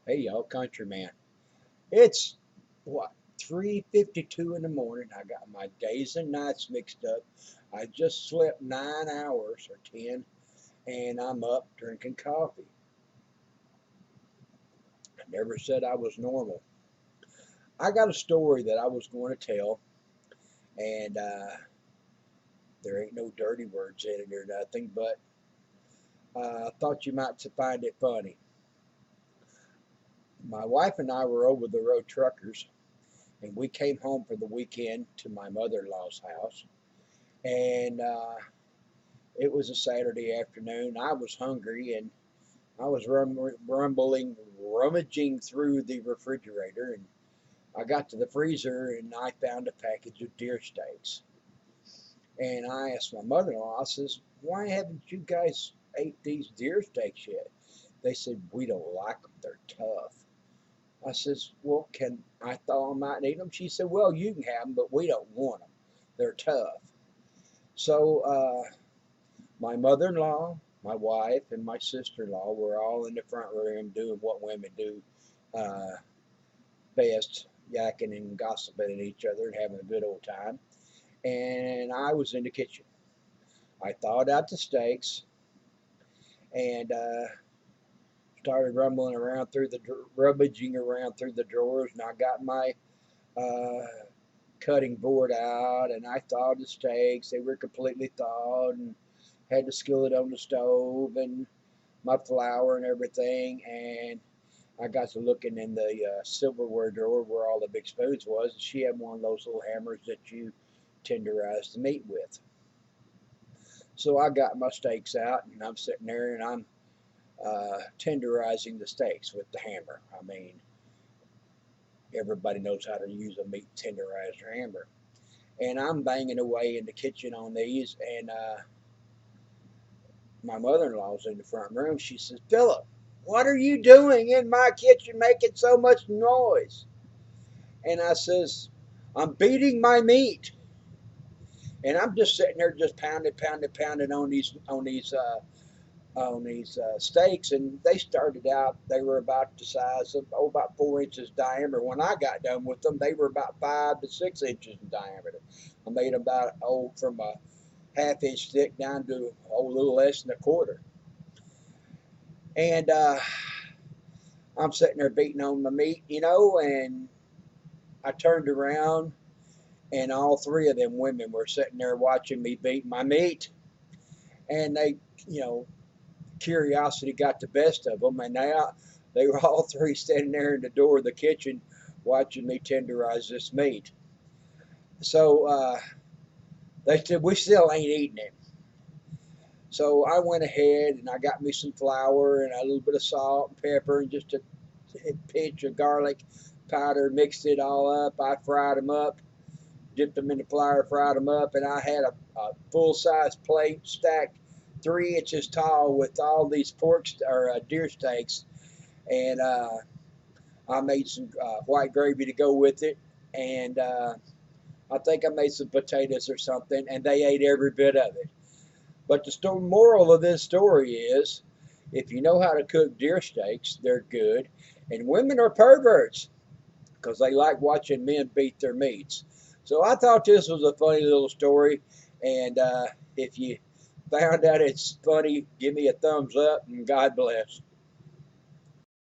Hey y'all, countryman. It's what 3:52 in the morning. I got my days and nights mixed up. I just slept 9 hours or 10, and I'm up drinking coffee. I never said I was normal. I got a story that I was going to tell, and there ain't no dirty words in it or nothing, but I thought you might find it funny. My wife and I were over the road truckers, and we came home for the weekend to my mother-in-law's house. And it was a Saturday afternoon. I was hungry and I was rummaging through the refrigerator, and I got to the freezer and I found a package of deer steaks. And I asked my mother-in-law, I says, "Why haven't you guys ate these deer steaks yet?" They said, "We don't like them. They're tough." I says, "Well, can I thaw them out and eat them?" She said, "Well, you can have them, but we don't want them. They're tough." So my mother-in-law, my wife, and my sister-in-law were all in the front room doing what women do uh, best, yakking and gossiping at each other and having a good old time. And I was in the kitchen. I thawed out the steaks and started rummaging around through the drawers, and I got my uh, cutting board out, and I thawed the steaks. They were completely thawed, and had the skillet on the stove, and my flour and everything, and I got to looking in the silverware drawer where all the big spoons was. And she had one of those little hammers that you tenderize the meat with. So I got my steaks out, and I'm sitting there, and I'm tenderizing the steaks with the hammer. I mean, everybody knows how to use a meat tenderizer hammer. And I'm banging away in the kitchen on these, and my mother-in-law's in the front room. She says, "Philip, what are you doing in my kitchen making so much noise?" And I says, "I'm beating my meat." And I'm just sitting there just pounding on these steaks, and they started out. They were about the size of about 4 inches diameter. When I got done with them, they were about 5 to 6 inches in diameter. I made about from a half-inch thick down to a little less than a quarter. And I'm sitting there beating on my meat, and I turned around, and all three of them women were sitting there watching me beat my meat. And they, you know, curiosity got the best of them, and they were all three standing there in the door of the kitchen watching me tenderize this meat. So they said, "We still ain't eating it." So I went ahead and I got me some flour and a little bit of salt and pepper and just a pinch of garlic powder, mixed it all up. I fried them up, dipped them in the flour, fried them up, and I had a full size plate stacked 3 inches tall with all these deer steaks, and I made some white gravy to go with it, and I think I made some potatoes or something, and they ate every bit of it. But the moral of this story is, if you know how to cook deer steaks, they're good, and women are perverts because they like watching men beat their meats. So I thought this was a funny little story, and if you found out it's funny, give me a thumbs up, and God bless.